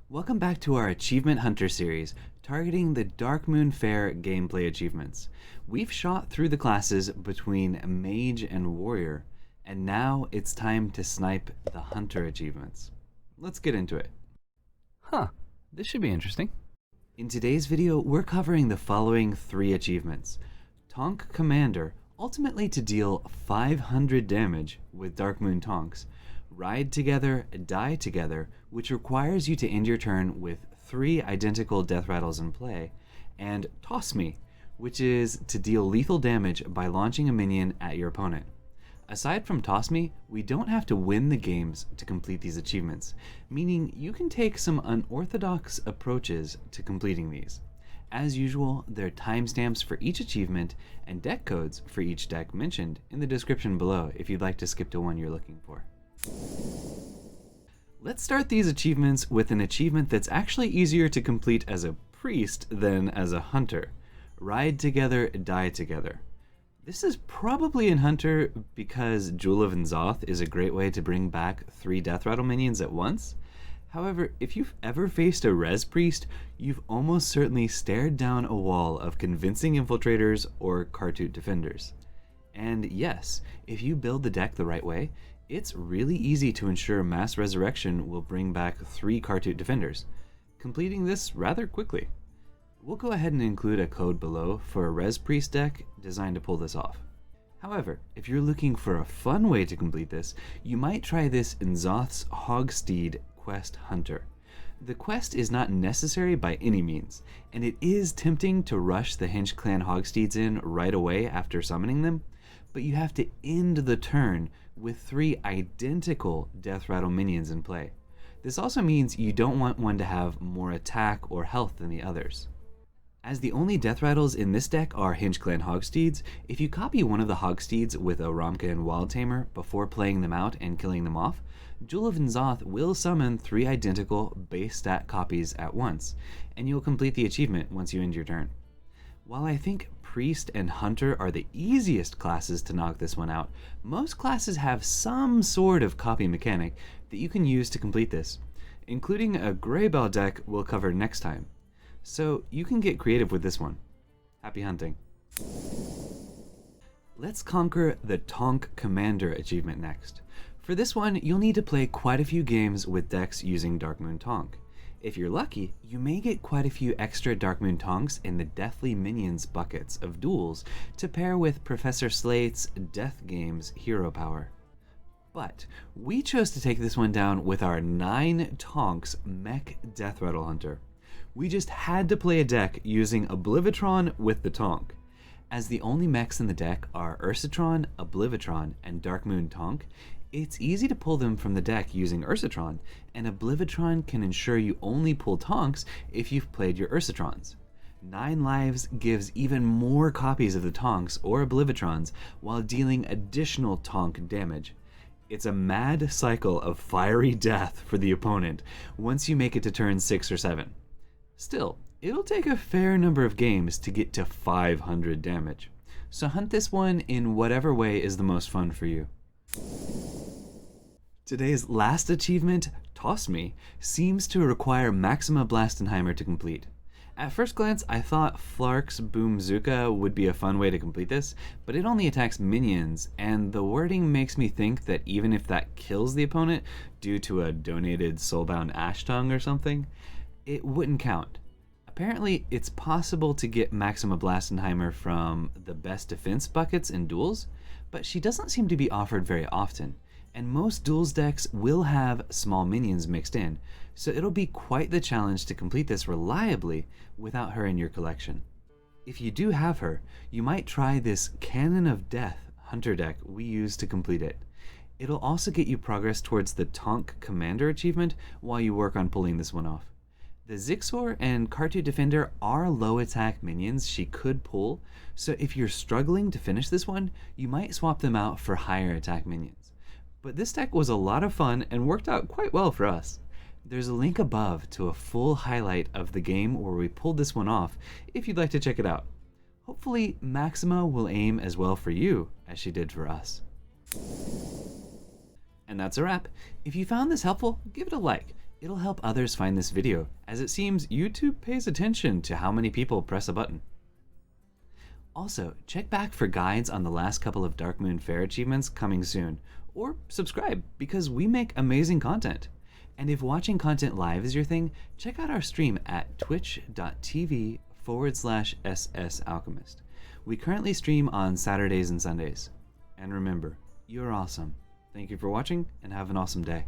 Welcome back to our Achievement Hunter series, targeting the Darkmoon Faire gameplay achievements. We've shot through the classes between Mage and Warrior, and now it's time to snipe the Hunter achievements. Let's get into it. This should be interesting. In today's video, we're covering the following 3 achievements. Tonk Commander, ultimately to deal 500 damage with Darkmoon Tonks. Ride Together, Die Together, which requires you to end your turn with 3 identical Deathrattles in play. And Toss Me, which is to deal lethal damage by launching a minion at your opponent. Aside from Toss Me, we don't have to win the games to complete these achievements, meaning you can take some unorthodox approaches to completing these. As usual, there are timestamps for each achievement and deck codes for each deck mentioned in the description below if you'd like to skip to one you're looking for. Let's start these achievements with an achievement that's actually easier to complete as a priest than as a hunter. Ride Together, Die Together. This is probably in Hunter because Jewel of N'Zoth is a great way to bring back 3 Deathrattle minions at once. However, if you've ever faced a Res Priest, you've almost certainly stared down a wall of convincing infiltrators or Kartut defenders. And yes, if you build the deck the right way, it's really easy to ensure Mass Resurrection will bring back 3 Kartut defenders, completing this rather quickly. We'll go ahead and include a code below for a Res Priest deck designed to pull this off. However, if you're looking for a fun way to complete this, you might try this in N'Zoth's Hogsteed Quest Hunter. The quest is not necessary by any means, and it is tempting to rush the Henge Clan Hogsteeds in right away after summoning them, but you have to end the turn with 3 identical Deathrattle minions in play. This also means you don't want one to have more attack or health than the others. As the only Deathrattles in this deck are Henge Clan Hogsteeds, if you copy one of the Hogsteeds with a Ramka and Wild Tamer before playing them out and killing them off, Jewel of N'Zoth will summon 3 identical base stat copies at once, and you'll complete the achievement once you end your turn. While I think Priest and Hunter are the easiest classes to knock this one out, most classes have some sort of copy mechanic that you can use to complete this, including a Greybell deck we'll cover next time. So you can get creative with this one. Happy hunting. Let's conquer the Tonk Commander achievement next. For this one, you'll need to play quite a few games with decks using Darkmoon Tonk. If you're lucky, you may get quite a few extra Darkmoon Tonks in the Deathly Minions buckets of duels to pair with Professor Slate's Death Games hero power. But we chose to take this one down with our 9 Tonks Mech Deathrattle Hunter. We just had to play a deck using Oblivitron with the Tonk. As the only mechs in the deck are Ursatron, Oblivitron, and Darkmoon Tonk, it's easy to pull them from the deck using Ursatron, and Oblivitron can ensure you only pull Tonks if you've played your Ursatrons. 9 lives gives even more copies of the Tonks or Oblivitrons while dealing additional Tonk damage. It's a mad cycle of fiery death for the opponent once you make it to turn 6 or 7. Still, it'll take a fair number of games to get to 500 damage, so hunt this one in whatever way is the most fun for you. Today's last achievement, Toss Me, seems to require Maxima Blastenheimer to complete. At first glance, I thought Flark's Boomzooka would be a fun way to complete this, but it only attacks minions, and the wording makes me think that even if that kills the opponent due to a donated Soulbound Ash Tongue or something, it wouldn't count. Apparently, it's possible to get Maxima Blastenheimer from the best defense buckets in duels, but she doesn't seem to be offered very often, and most duels decks will have small minions mixed in, so it'll be quite the challenge to complete this reliably without her in your collection. If you do have her, you might try this Cannon of Death Hunter deck we use to complete it. It'll also get you progress towards the Tonk Commander achievement while you work on pulling this one off. The Zixor and Kartut Defender are low attack minions she could pull, so if you're struggling to finish this one, you might swap them out for higher attack minions. But this deck was a lot of fun and worked out quite well for us. There's a link above to a full highlight of the game where we pulled this one off if you'd like to check it out. Hopefully Maxima will aim as well for you as she did for us. And that's a wrap. If you found this helpful, give it a like. It'll help others find this video, as it seems YouTube pays attention to how many people press a button. Also, check back for guides on the last couple of Darkmoon Faire achievements coming soon, or subscribe because we make amazing content. And if watching content live is your thing, check out our stream at twitch.tv/SSAlchemist. We currently stream on Saturdays and Sundays. And remember, you're awesome. Thank you for watching and have an awesome day.